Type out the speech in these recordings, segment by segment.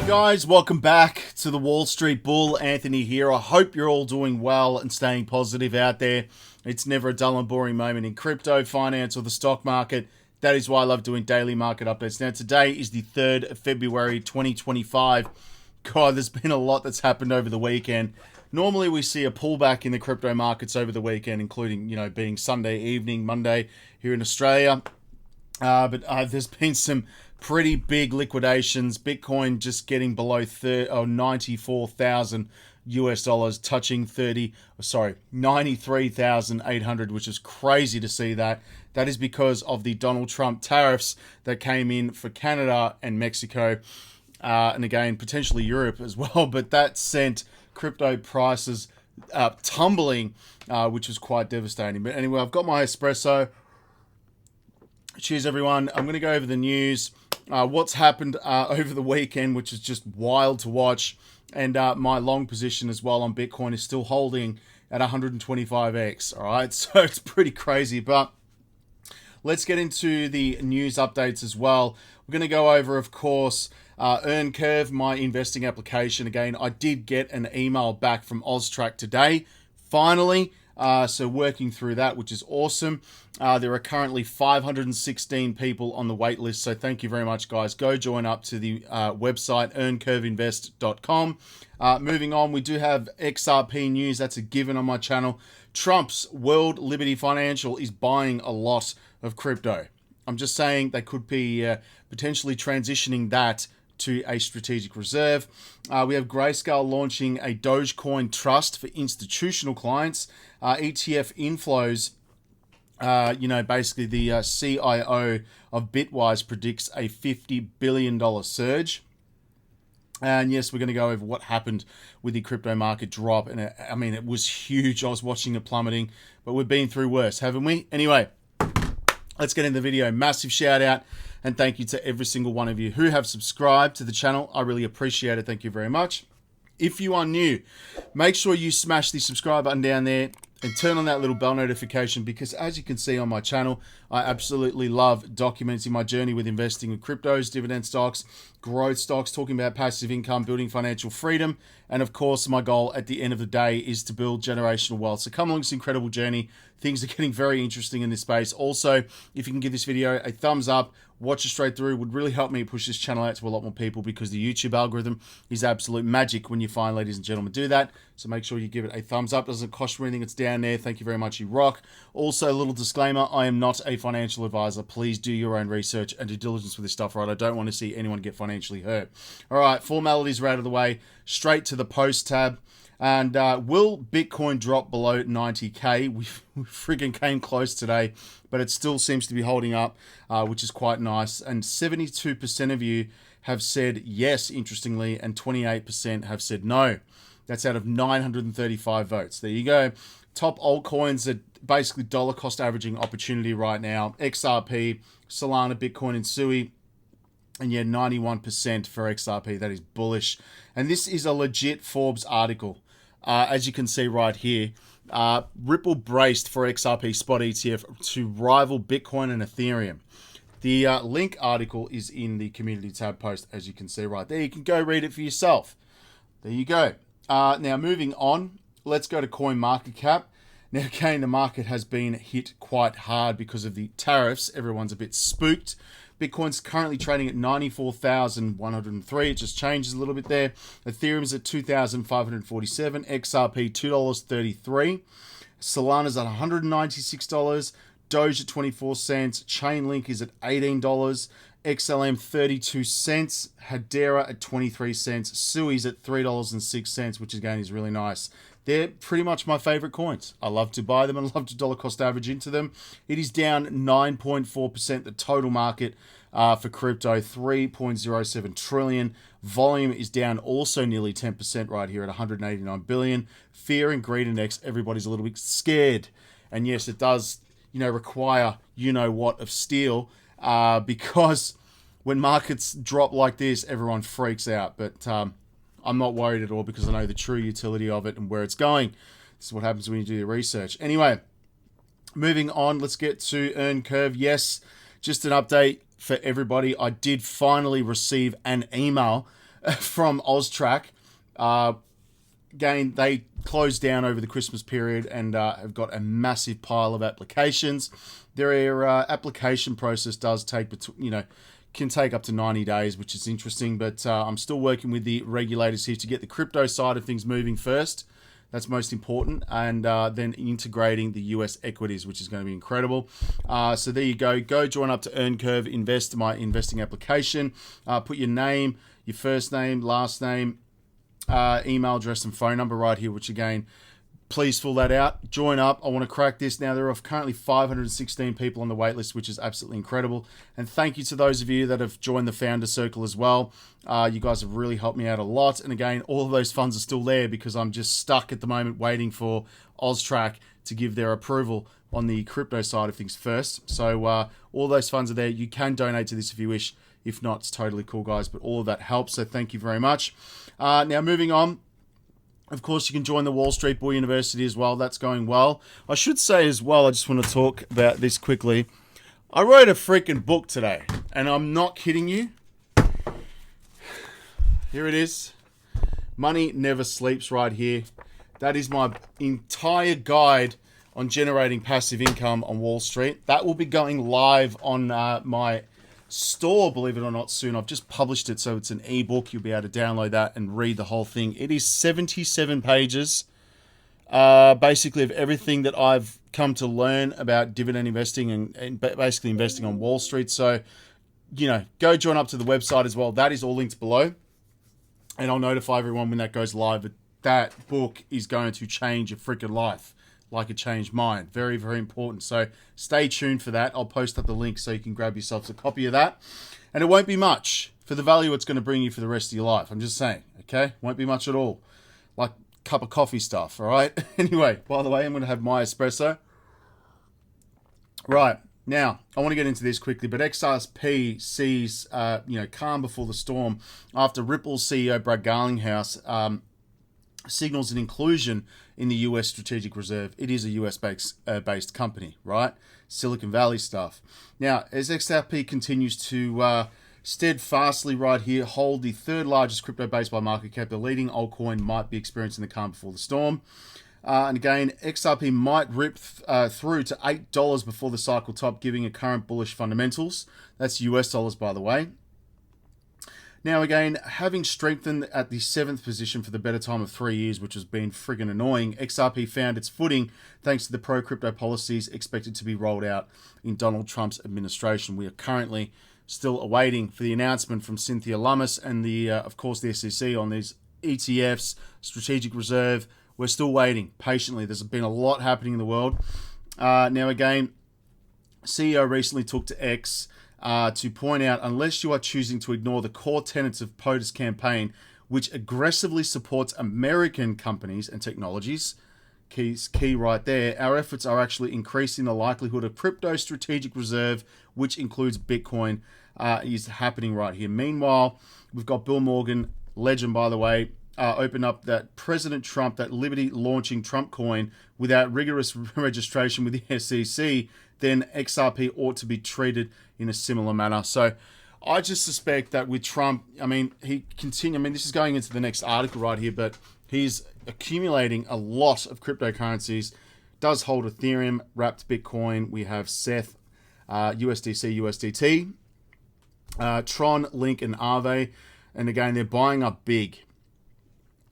Guys, welcome back to the Wall Street Bull. Anthony here. I hope you're all doing well and staying positive out there. It's never a dull and boring moment in crypto, finance, or the stock market. That is why I love doing daily market updates. Now, today is the 3rd of February, 2025. God, there's been a lot that's happened over the weekend. Normally, we see a pullback in the crypto markets over the weekend, including, being Sunday evening, Monday here in Australia. But there's been some pretty big liquidations. Bitcoin just getting below 94,000 US dollars, touching 93,800, which is crazy to see that. That is because of the Donald Trump tariffs that came in for Canada and Mexico, and again, potentially Europe as well. But that sent crypto prices tumbling, which was quite devastating. But anyway, I've got my espresso. Cheers, everyone. I'm going to go over the news, what's happened over the weekend, which is just wild to watch. And my long position as well on Bitcoin is still holding at 125x. All right, so it's pretty crazy. But let's get into the news updates as well. We're going to go over, of course, Earn Curve, my investing application. Again, I did get an email back from Austrac today, finally. So working through that, which is awesome. There are currently 516 people on the wait list. So thank you very much, guys. Go join up to the website, earncurveinvest.com. Moving on, we do have XRP news. That's a given on my channel. Trump's World Liberty Financial is buying a lot of crypto. I'm just saying they could be potentially transitioning that to a strategic reserve. We have Grayscale launching a Dogecoin trust for institutional clients. ETF inflows, basically the CIO of Bitwise predicts a $50 billion surge. And yes, we're going to go over what happened with the crypto market drop. And it was huge. I was watching it plummeting, but we've been through worse, haven't we? Anyway, let's get into the video. Massive shout out and thank you to every single one of you who have subscribed to the channel. I really appreciate it. Thank you very much. If you are new, make sure you smash the subscribe button down there and turn on that little bell notification, because as you can see on my channel, I absolutely love documenting my journey with investing in cryptos, dividend stocks, growth stocks, talking about passive income, building financial freedom. And of course, my goal at the end of the day is to build generational wealth. So come along this incredible journey. Things are getting very interesting in this space. Also, if you can give this video a thumbs up, watch it straight through, would really help me push this channel out to a lot more people, because the YouTube algorithm is absolute magic when you find, ladies and gentlemen, do that. So make sure you give it a thumbs up. Doesn't cost you anything. It's down there. Thank you very much. You rock. Also, a little disclaimer. I am not a financial advisor. Please do your own research and due diligence with this stuff, right? I don't want to see anyone get financially hurt. All right, formalities are out of the way. Straight to the post tab. And will Bitcoin drop below 90K? We friggin' came close today, but it still seems to be holding up, which is quite nice. And 72% of you have said yes, interestingly, and 28% have said no. That's out of 935 votes. There you go. Top altcoins are basically dollar cost averaging opportunity right now. XRP, Solana, Bitcoin, and Sui. And yeah, 91% for XRP. That is bullish. And this is a legit Forbes article. As you can see right here, Ripple braced for XRP spot ETF to rival Bitcoin and Ethereum. The link article is in the community tab post, as you can see right there. You can go read it for yourself. There you go. Now moving on, let's go to CoinMarketCap. Now again, the market has been hit quite hard because of the tariffs. Everyone's a bit spooked. Bitcoin's currently trading at 94,103. It just changes a little bit there. Ethereum's at 2,547. XRP, $2.33. Solana's at $196. Doge at 24 cents. Chainlink is at $18. XLM 32 cents. Hedera at 23 cents. Sui's at $3.06, which again is really nice. They're pretty much my favorite coins. I love to buy them and I love to dollar cost average into them. It is down 9.4%. The total market for crypto, 3.07 trillion. Volume is down also nearly 10% right here at 189 billion. Fear and greed index, everybody's a little bit scared. And yes, it does, require what of steel, because when markets drop like this, everyone freaks out. But I'm not worried at all, because I know the true utility of it and where it's going. This is what happens when you do your research. Anyway, moving on, let's get to Earn Curve. Yes, just an update for everybody. I did finally receive an email from Austrac. Again, they closed down over the Christmas period and have got a massive pile of applications. Their application process does take, can take up to 90 days, which is interesting. But I'm still working with the regulators here to get the crypto side of things moving first. That's most important. And then integrating the US equities, which is going to be incredible. So there you go. Go join up to EarnCurve Invest, my investing application. Put your name, your first name, last name, email address and phone number right here, which again, please fill that out. Join up. I want to crack this. Now, there are currently 516 people on the waitlist, which is absolutely incredible. And thank you to those of you that have joined the Founder Circle as well. You guys have really helped me out a lot. And again, all of those funds are still there because I'm just stuck at the moment waiting for Austrac to give their approval on the crypto side of things first. So all those funds are there. You can donate to this if you wish. If not, it's totally cool, guys. But all of that helps. So thank you very much. Now, moving on. Of course, you can join the Wall Street Bull University as well. That's going well. I should say as well, I just want to talk about this quickly. I wrote a freaking book today, and I'm not kidding you. Here it is. Money Never Sleeps right here. That is my entire guide on generating passive income on Wall Street. That will be going live on my store, believe it or not, soon. I've just published it, so it's an ebook. You'll be able to download that and read the whole thing. It is 77 pages, basically of everything that I've come to learn about dividend investing and basically investing on Wall Street. So, go join up to the website as well. That is all linked below, and I'll notify everyone when that goes live. But that book is going to change your freaking life like it changed mine. Very, very important. So stay tuned for that. I'll post up the link so you can grab yourselves a copy of that. And it won't be much for the value it's going to bring you for the rest of your life. I'm just saying, okay? Won't be much at all. Like cup of coffee stuff, all right? Anyway, by the way, I'm going to have my espresso. Right. Now, I want to get into this quickly, but XRP sees, calm before the storm after Ripple's CEO, Brad Garlinghouse, signals an inclusion in the US Strategic Reserve. It is a US-based company, right? Silicon Valley stuff. Now, as XRP continues to steadfastly right here hold the third largest crypto base by market cap, the leading altcoin might be experiencing the calm before the storm. And again, XRP might rip through to $8 before the cycle top, giving a current bullish fundamentals. That's US dollars, by the way. Now, again, having strengthened at the 7th position for the better time of 3 years, which has been friggin' annoying, XRP found its footing thanks to the pro-crypto policies expected to be rolled out in Donald Trump's administration. We are currently still awaiting for the announcement from Cynthia Lummis and of course, the SEC on these ETFs, Strategic Reserve. We're still waiting patiently. There's been a lot happening in the world. Now, again, CEO recently took to X to point out, unless you are choosing to ignore the core tenets of POTUS campaign, which aggressively supports American companies and technologies, key right there, our efforts are actually increasing the likelihood of crypto strategic reserve, which includes Bitcoin, is happening right here. Meanwhile, we've got Bill Morgan, legend by the way, open up that President Trump, that Liberty launching Trump coin without rigorous registration with the SEC, then XRP ought to be treated in a similar manner. So I just suspect that with Trump, this is going into the next article right here, but he's accumulating a lot of cryptocurrencies, does hold Ethereum, wrapped Bitcoin. We have Seth, USDC, USDT, Tron, Link, and Aave. And again, they're buying up big.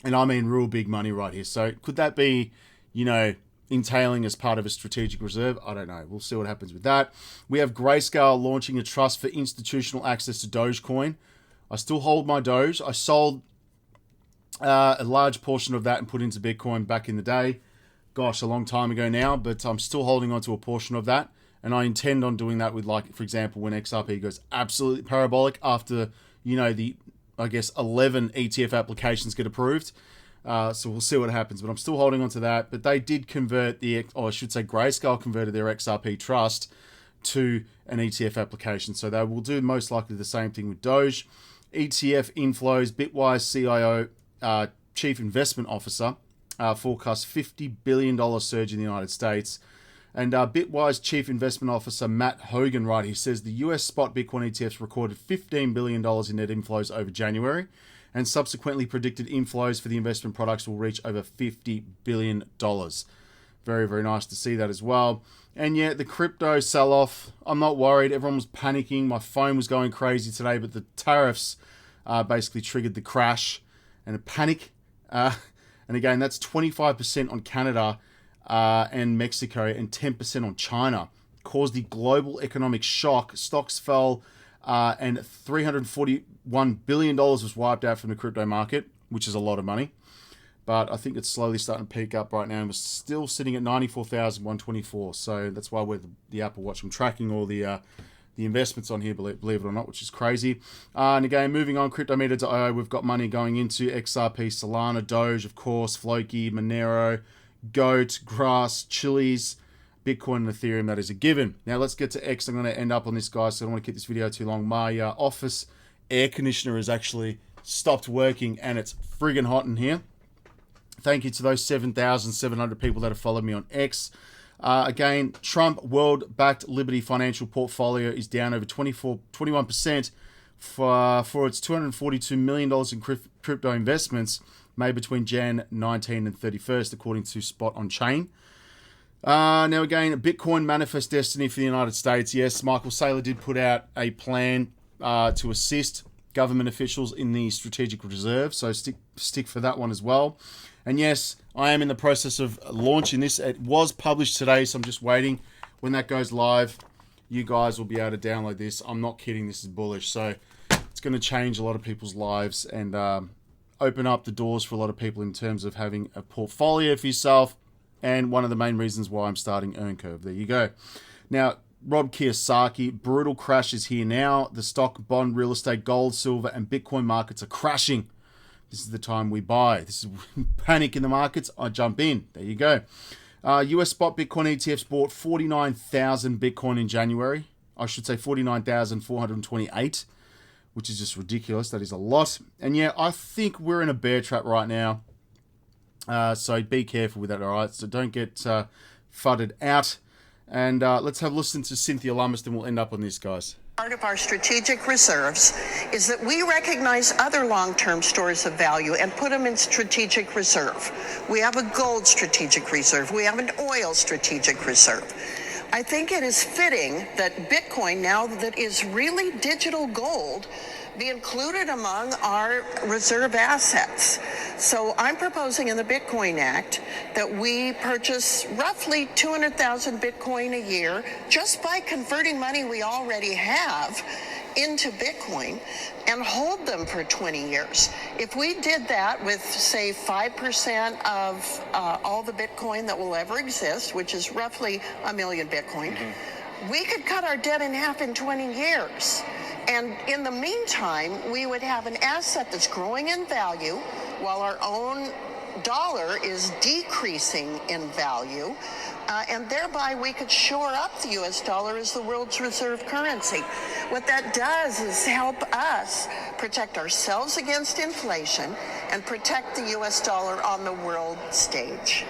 And I mean real big money right here. So could that be, entailing as part of a strategic reserve? I don't know. We'll see what happens with that. We have Grayscale launching a trust for institutional access to Dogecoin. I still hold my Doge. I sold a large portion of that and put into Bitcoin back in the day. Gosh, a long time ago now, but I'm still holding on to a portion of that. And I intend on doing that with, for example, when XRP goes absolutely parabolic after, the 11 ETF applications get approved. So we'll see what happens, but I'm still holding on to that. But they did convert Grayscale converted their XRP trust to an ETF application. So they will do most likely the same thing with Doge. ETF inflows, Bitwise CIO, Chief Investment Officer, forecasts $50 billion surge in the United States. And Bitwise Chief Investment Officer Matt Hogan, right, he says the US spot Bitcoin ETFs recorded $15 billion in net inflows over January. and subsequently predicted inflows for the investment products will reach over $50 billion. Very, very nice to see that as well. And yeah, the crypto sell-off, I'm not worried. Everyone was panicking. My phone was going crazy today, but the tariffs basically triggered the crash and a panic. And again, that's 25% on Canada and Mexico and 10% on China. Caused the global economic shock. Stocks fell and $341 billion was wiped out from the crypto market, which is a lot of money. But I think it's slowly starting to peak up right now, and we're still sitting at 94,124. So that's why we're the Apple Watch. I'm tracking all the investments on here, believe it or not, which is crazy. And again, moving on, CryptoMeter.io, we've got money going into XRP, Solana, Doge, of course, Floki, Monero, Goat, Grass, Chiliz, Bitcoin, and Ethereum. That is a given. Now let's get to X. I'm going to end up on this, guys, so I don't want to keep this video too long. My office air conditioner has actually stopped working, and it's friggin' hot in here. Thank you to those 7,700 people that have followed me on X. Again, Trump world-backed Liberty Financial portfolio is down over 21% for its $242 million in crypto investments made between Jan 19 and 31st, according to Spot on Chain. Now again, Bitcoin manifest destiny for the United States. Yes, Michael Saylor did put out a plan to assist government officials in the strategic reserve, so stick for that one as well. And yes, I am in the process of launching this. It was published today, so I'm just waiting. When that goes live, you guys will be able to download this. I'm not kidding, this is bullish. So it's going to change a lot of people's lives and open up the doors for a lot of people in terms of having a portfolio for yourself. And one of the main reasons why I'm starting EarnCurve. There you go. Now, Rob Kiyosaki, brutal crash is here now. The stock, bond, real estate, gold, silver, and Bitcoin markets are crashing. This is the time we buy. This is panic in the markets. I jump in. There you go. US spot Bitcoin ETFs bought 49,000 Bitcoin in January. I should say 49,428, which is just ridiculous. That is a lot. And yeah, I think we're in a bear trap right now. So be careful with that, all right? So don't get fudded out. And let's have a listen to Cynthia Lummis, and we'll end up on this, guys. Part of our strategic reserves is that we recognize other long-term stores of value and put them in strategic reserve. We have a gold strategic reserve. We have an oil strategic reserve. I think it is fitting that Bitcoin, now that is really digital gold, be included among our reserve assets. So I'm proposing in the Bitcoin Act that we purchase roughly 200,000 Bitcoin a year just by converting money we already have into Bitcoin and hold them for 20 years. If we did that with, say, 5% of all the Bitcoin that will ever exist, which is roughly 1 million Bitcoin, we could cut our debt in half in 20 years. And in the meantime, we would have an asset that's growing in value while our own dollar is decreasing in value. And thereby we could shore up the US dollar as the world's reserve currency. What that does is help us protect ourselves against inflation and protect the US dollar on the world stage.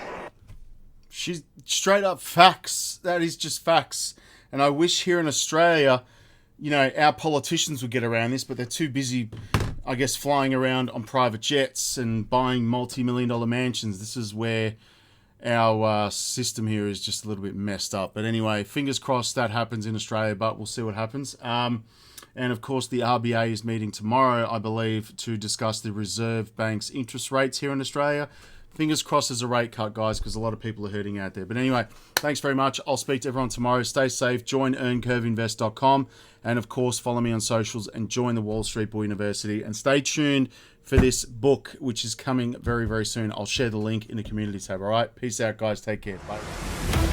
She's straight up facts. That is just facts. And I wish here in Australia, you know, our politicians would get around this, but they're too busy, I guess, flying around on private jets and buying multi-million-dollar mansions. This is where our system here is just a little bit messed up. But anyway, fingers crossed that happens in Australia, but we'll see what happens. And of course, the RBA is meeting tomorrow, I believe, to discuss the Reserve Bank's interest rates here in Australia. Fingers crossed there's a rate cut, guys, because a lot of people are hurting out there. But anyway, thanks very much. I'll speak to everyone tomorrow. Stay safe. Join earncurveinvest.com. And, of course, follow me on socials and join the Wall Street Bull University. And stay tuned for this book, which is coming very, very soon. I'll share the link in the community tab, all right? Peace out, guys. Take care. Bye.